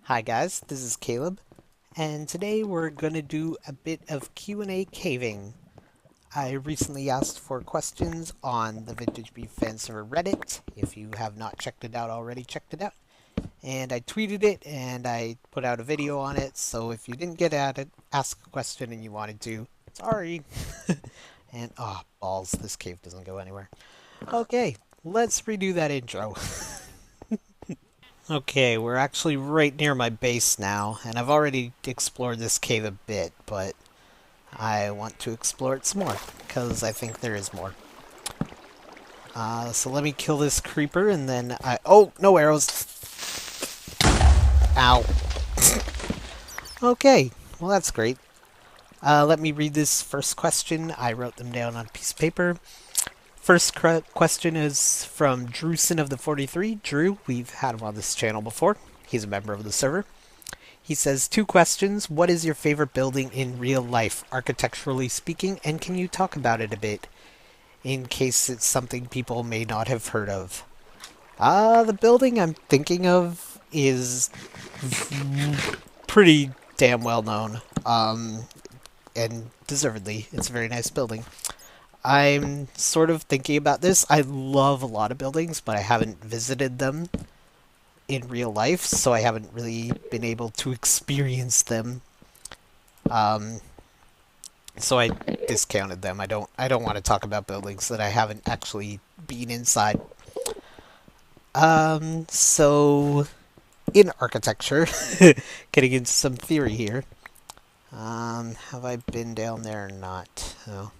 Hi guys, this is Caleb, and today we're going to do a bit of Q&A caving. I recently asked for questions on the VintageBeef Fan Server Reddit. If you have not checked it out already, checked it out. And I tweeted it and I put out a video on it, so if you didn't get at it, ask a question and you wanted to, sorry. And, balls, this cave doesn't go anywhere. Okay, let's redo that intro. Okay, we're actually right near my base now, and I've already explored this cave a bit, but I want to explore it some more, because I think there is more. So let me kill this creeper, and then Oh, no arrows! Ow. Okay, well that's great. Let me read this first question. I wrote them down on a piece of paper. First question is from Drewsonofthe43. Drew, we've had him on this channel before. He's a member of the server. He says, 2 questions. What is your favorite building in real life, architecturally speaking, and can you talk about it a bit, in case it's something people may not have heard of? The building I'm thinking of is pretty damn well known, and deservedly. It's a very nice building. I'm sort of thinking about this. I love a lot of buildings, but I haven't visited them in real life, so I haven't really been able to experience them. Um, so I discounted them. I don't want to talk about buildings that I haven't actually been inside. So in architecture, getting into some theory here. Have I been down there or not? Oh.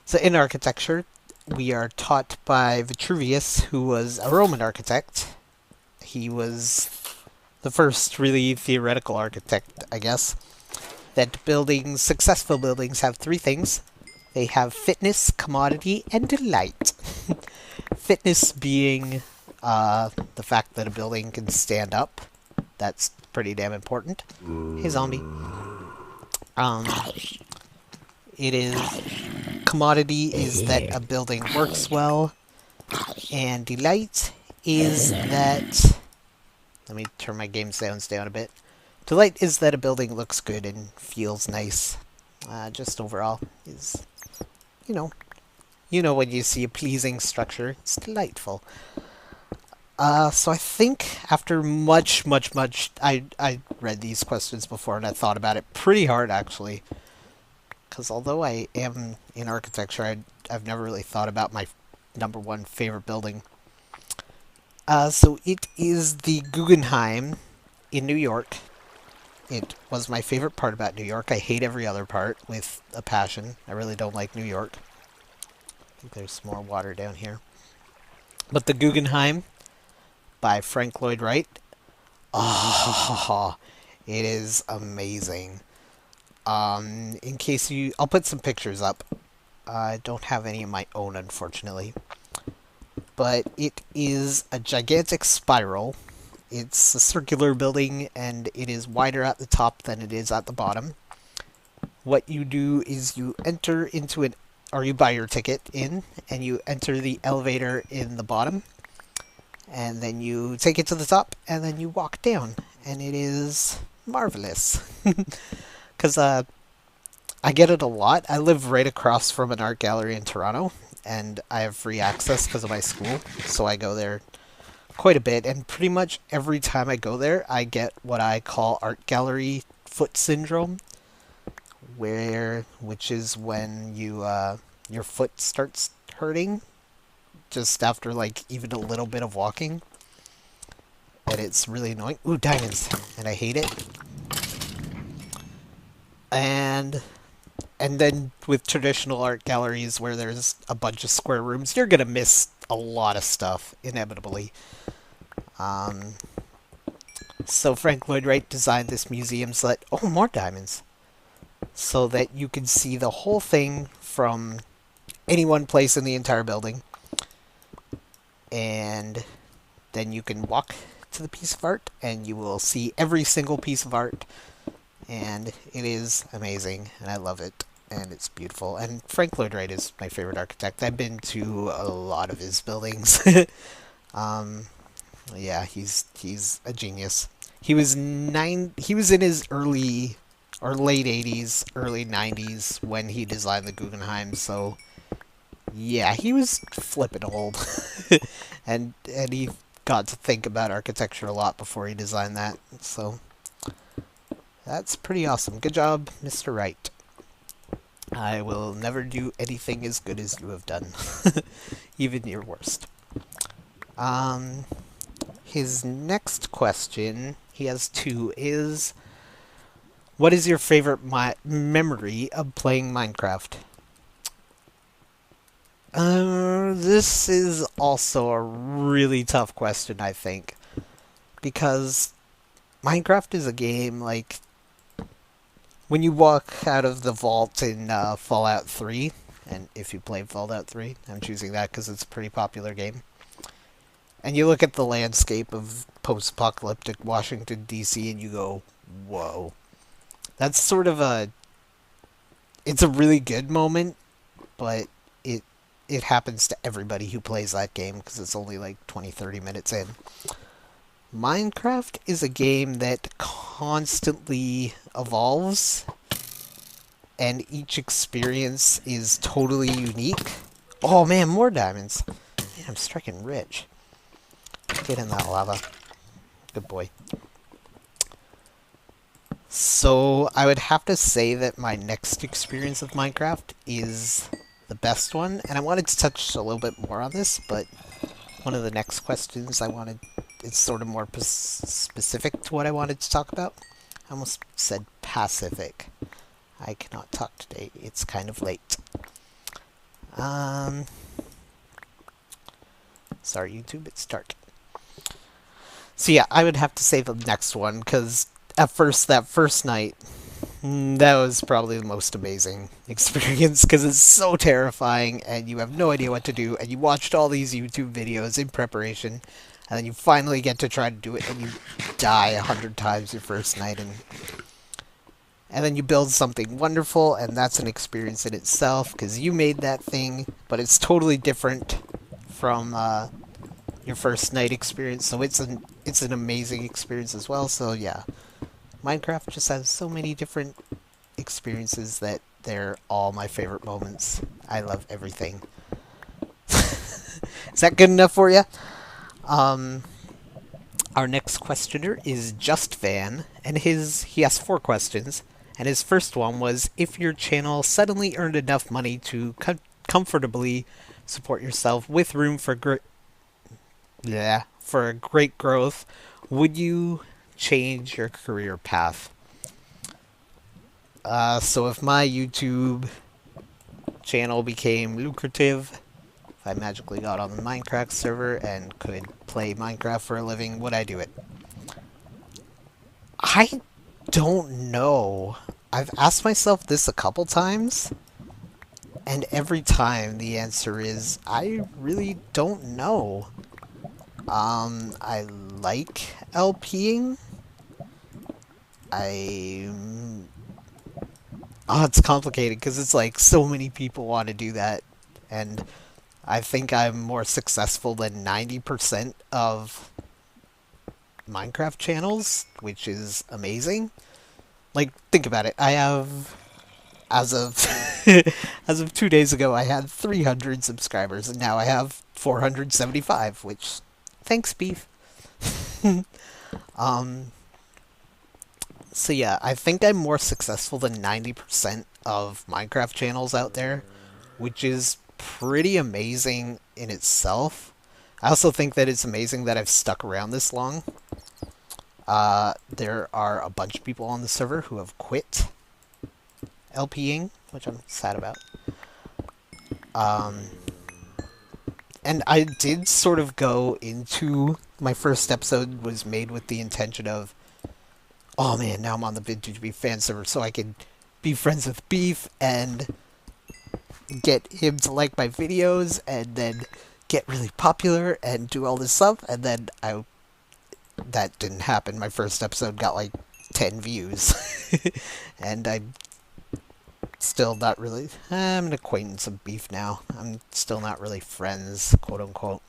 So in architecture, we are taught by Vitruvius, who was a Roman architect. He was the first really theoretical architect, I guess, that successful buildings have 3 things. They have fitness, commodity, and delight. Fitness being the fact that a building can stand up. That's pretty damn important. Hey, zombie. Um, it is... Commodity is that a building works well, and delight is that... Let me turn my game sounds down a bit. Delight is that a building looks good and feels nice. Just overall is, you know, when you see a pleasing structure, it's delightful. So I think after much, I read these questions before and I thought about it pretty hard actually. Because although I am in architecture, I've never really thought about my #1 favorite building. So it is the Guggenheim in New York. It was my favorite part about New York. I hate every other part with a passion. I really don't like New York. I think there's some more water down here. But the Guggenheim by Frank Lloyd Wright. Oh, it is amazing. In case I'll put some pictures up. I don't have any of my own, unfortunately. But it is a gigantic spiral. It's a circular building, and it is wider at the top than it is at the bottom. What you do is you enter into or you buy your ticket in, and you enter the elevator in the bottom, and then you take it to the top, and then you walk down, and it is marvelous. Because I get it a lot. I live right across from an art gallery in Toronto, and I have free access because of my school, so I go there quite a bit, and pretty much every time I go there, I get what I call art gallery foot syndrome, which is when your foot starts hurting just after like even a little bit of walking, and it's really annoying. Ooh, diamonds, and I hate it. And then with traditional art galleries where there's a bunch of square rooms, you're gonna miss a lot of stuff, inevitably. So Frank Lloyd Wright designed this museum so that... Oh, more diamonds! So that you can see the whole thing from any one place in the entire building. And then you can walk to the piece of art, and you will see every single piece of art. And it is amazing, and I love it. And it's beautiful. And Frank Lloyd Wright is my favorite architect. I've been to a lot of his buildings. Yeah, he's a genius. He was he was in his early or late 80s, early 90s when he designed the Guggenheim, so yeah, he was flippin' old. and he got to think about architecture a lot before he designed that, so that's pretty awesome. Good job, Mr. Wright. I will never do anything as good as you have done. Even your worst. His next question, he has two, is what is your favorite memory of playing Minecraft? This is also a really tough question, I think. Because Minecraft is a game, like, when you walk out of the vault in Fallout 3, and if you play Fallout 3, I'm choosing that because it's a pretty popular game, and you look at the landscape of post-apocalyptic Washington, D.C., and you go, whoa. That's sort of it's a really good moment, but it happens to everybody who plays that game because it's only like 20-30 minutes in. Minecraft is a game that constantly evolves, and each experience is totally unique. Oh man, more diamonds. Man, I'm striking rich. Get in that lava. Good boy. So, I would have to say that my next experience of Minecraft is the best one, and I wanted to touch a little bit more on this, but one of the next questions it's sort of more specific to what I wanted to talk about. I almost said Pacific. I cannot talk today. It's kind of late. Sorry, YouTube, it's dark. So yeah, I would have to say the next one, because at first, that first night, that was probably the most amazing experience, because it's so terrifying, and you have no idea what to do, and you watched all these YouTube videos in preparation, and then you finally get to try to do it, and you die 100 times your first night, and then you build something wonderful, and that's an experience in itself, because you made that thing, but it's totally different from your first night experience, so it's an amazing experience as well. So yeah, Minecraft just has so many different experiences that they're all my favorite moments. I love everything. Is that good enough for you? Our next questioner is JustVan, and he asked 4 questions, and his first one was, if your channel suddenly earned enough money to comfortably support yourself with room for great growth, would you change your career path? So if my YouTube channel became lucrative, if I magically got on the Minecraft server and could play Minecraft for a living, would I do it? I don't know. I've asked myself this a couple times, and every time the answer is, I really don't know. I like LPing. Oh, it's complicated because it's like so many people want to do that, and I think I'm more successful than 90% of Minecraft channels, which is amazing. Like, think about it. I have, as of as of 2 days ago, I had 300 subscribers, and now I have 475, which, thanks, Beef. So yeah, I think I'm more successful than 90% of Minecraft channels out there, which is pretty amazing in itself. I also think that it's amazing that I've stuck around this long. There are a bunch of people on the server who have quit LPing, which I'm sad about. And I did sort of go into... My first episode was made with the intention of, oh man, now I'm on the VintageBeef Fan Server, so I can be friends with Beef and get him to like my videos, and then get really popular and do all this stuff, and then that didn't happen. My first episode got like 10 views. And I'm still not really... I'm an acquaintance of Beef now. I'm still not really friends, quote-unquote.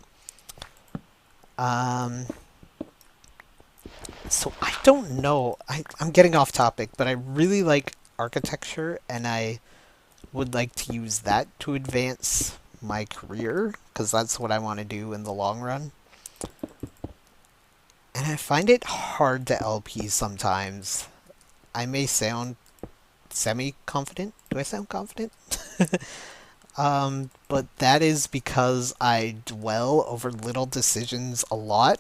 So I don't know. I'm getting off topic, but I really like architecture, and I would like to use that to advance my career, because that's what I want to do in the long run. And I find it hard to LP sometimes. I may sound semi-confident. Do I sound confident? But that is because I dwell over little decisions a lot.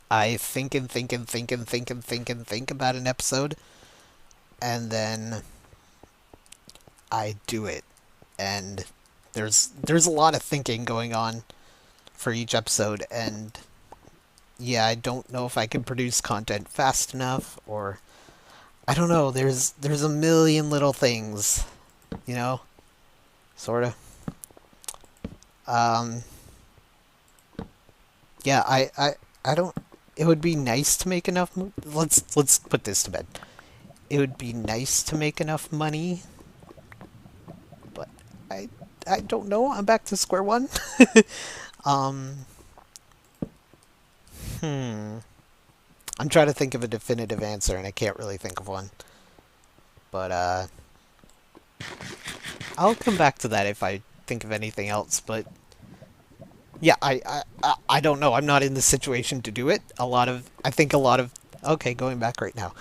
I think and think and think and think and think and think about an episode, and then I do it. And there's a lot of thinking going on for each episode, and yeah, I don't know if I can produce content fast enough, or I don't know. There's a million little things, you know, sort of. Yeah, I don't. It would be nice to make enough. Let's put this to bed. It would be nice to make enough money, but I don't know. I'm back to square one. um. I'm trying to think of a definitive answer, and I can't really think of one. But I'll come back to that if I think of anything else. But yeah, I don't know. I'm not in the situation to do it. I think a lot of okay, going back right now.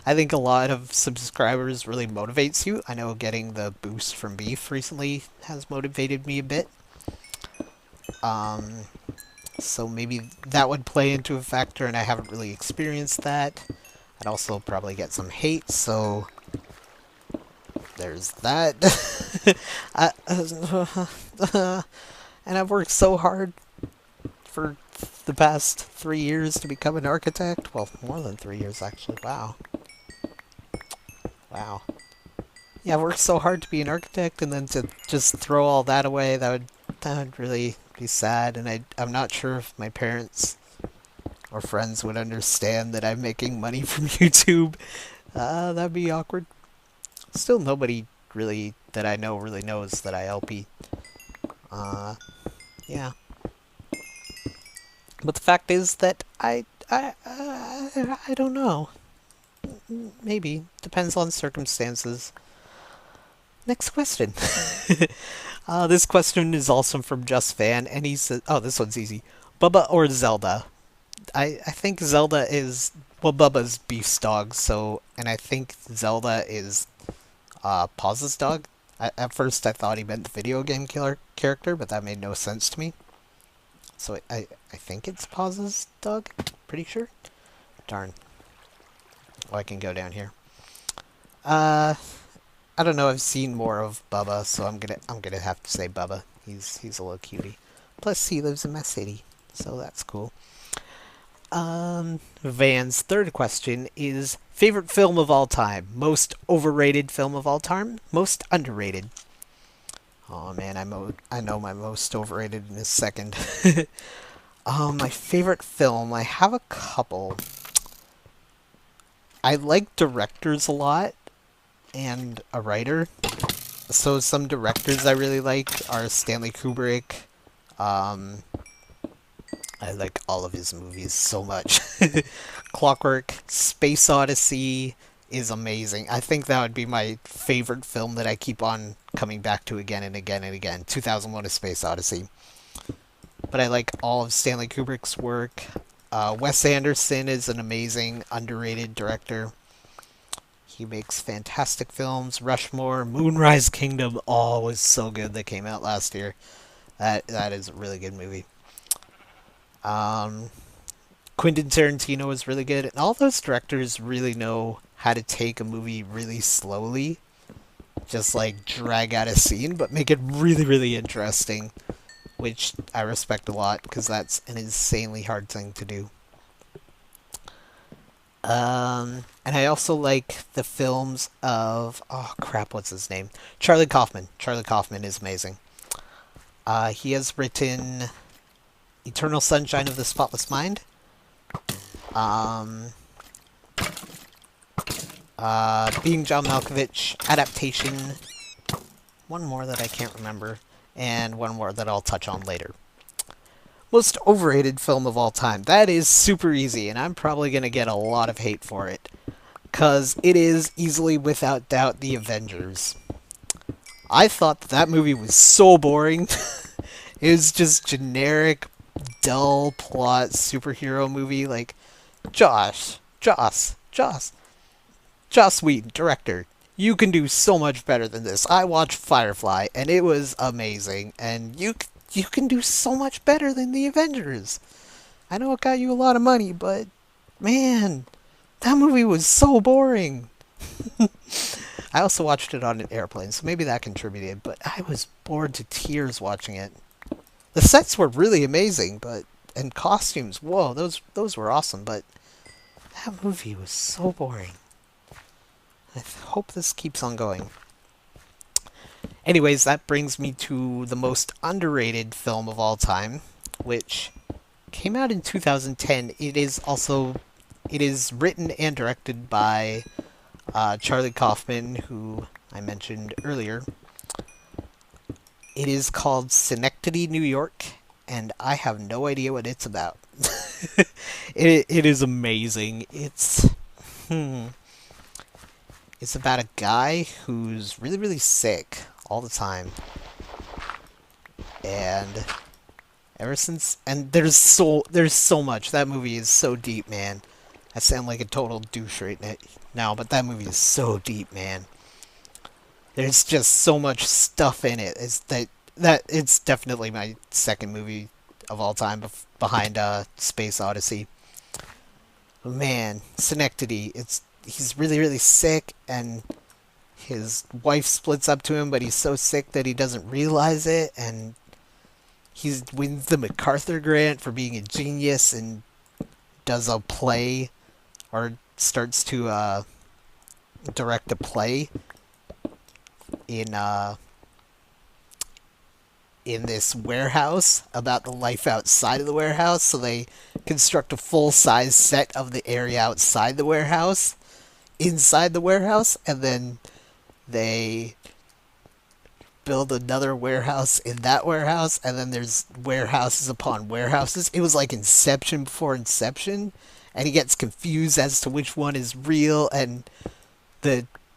I think a lot of subscribers really motivates you. I know getting the boost from Beef recently has motivated me a bit. So maybe that would play into a factor, and I haven't really experienced that. I'd also probably get some hate, so there's that. And I've worked so hard for the past 3 years to become an architect. Well, more than 3 years, actually. Wow. Wow. Yeah, I've worked so hard to be an architect, and then to just throw all that away, that would really be sad. And I'm not sure if my parents or friends would understand that I'm making money from YouTube. That'd be awkward. Still, nobody really that I know really knows that I LP. Yeah. But the fact is that I don't know. Maybe. Depends on circumstances. Next question. This question is also from JustVan, and he says, oh, this one's easy. Bubba or Zelda? I think Zelda is, well, Bubba's Beef's dog, so, and I think Zelda is Paw's dog. At first I thought he meant the video game killer character, but that made no sense to me. So I think it's Paw's dog, pretty sure. Darn. Well, I can go down here. I don't know, I've seen more of Bubba, so I'm gonna have to say Bubba. He's a little cutie. Plus he lives in my city, so that's cool. Van's third question is favorite film of all time, most overrated film of all time, most underrated. Oh man, I know my most overrated in a second. My favorite film, I have a couple. I like directors a lot, and a writer. So some directors I really like are Stanley Kubrick. I like all of his movies so much. Clockwork, Space Odyssey is amazing. I think that would be my favorite film that I keep on coming back to again and again and again. 2001: A Space Odyssey. But I like all of Stanley Kubrick's work. Wes Anderson is an amazing, underrated director. He makes fantastic films. Rushmore, Moonrise Kingdom, oh, was so good. That came out last year. That is a really good movie. Quentin Tarantino is really good, and all those directors really know how to take a movie really slowly, just like drag out a scene, but make it really, really interesting, which I respect a lot because that's an insanely hard thing to do. And I also like the films of, oh crap, what's his name? Charlie Kaufman. Charlie Kaufman is amazing. He has written Eternal Sunshine of the Spotless Mind. Being John Malkovich, Adaptation. One more that I can't remember, and one more that I'll touch on later. Most overrated film of all time. That is super easy, and I'm probably going to get a lot of hate for it. Because it is easily, without doubt, The Avengers. I thought that movie was so boring. It was just generic, dull plot superhero movie. Like, Joss Whedon, director. You can do so much better than this. I watched Firefly, and it was amazing. And you can do so much better than The Avengers. I know it got you a lot of money, but man, that movie was so boring. I also watched it on an airplane, so maybe that contributed, but I was bored to tears watching it. The sets were really amazing, but and costumes, whoa, those were awesome, but that movie was so boring. I hope this keeps on going. Anyways, that brings me to the most underrated film of all time, which came out in 2010. It is written and directed by Charlie Kaufman, who I mentioned earlier. It is called Synecdoche, New York, and I have no idea what it's about. It is amazing. It's about a guy who's really, really sick all the time. And there's so much. That movie is so deep, man. I sound like a total douche right now, but that movie is so deep, man. There's just so much stuff in it. It's definitely my second movie of all time behind Space Odyssey. But man, Synecdoche, he's really, really sick, and his wife splits up to him, but he's so sick that he doesn't realize it, and he wins the MacArthur Grant for being a genius and does a play, or starts to direct a play in this warehouse about the life outside of the warehouse. So they construct a full-size set of the area outside the warehouse, inside the warehouse, and then they build another warehouse in that warehouse, and then there's warehouses upon warehouses. It was like Inception before Inception, and he gets confused as to which one is real, and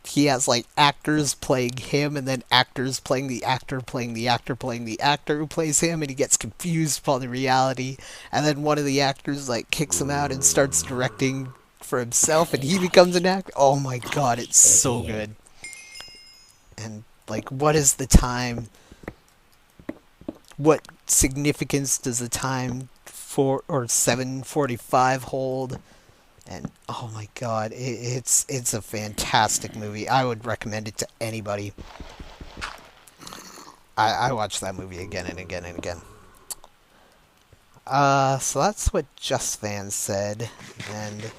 he has like actors playing him, and then actors playing the actor playing the actor playing the actor who plays him, and he gets confused upon the reality, and then one of the actors like kicks him out and starts directing for himself, and he becomes an actor. Oh my god, it's so good. And like, what is the time? What significance does the time 7:45 hold? And oh my god, it's a fantastic movie. I would recommend it to anybody. I watched that movie again and again and again. So that's what JustVan said, and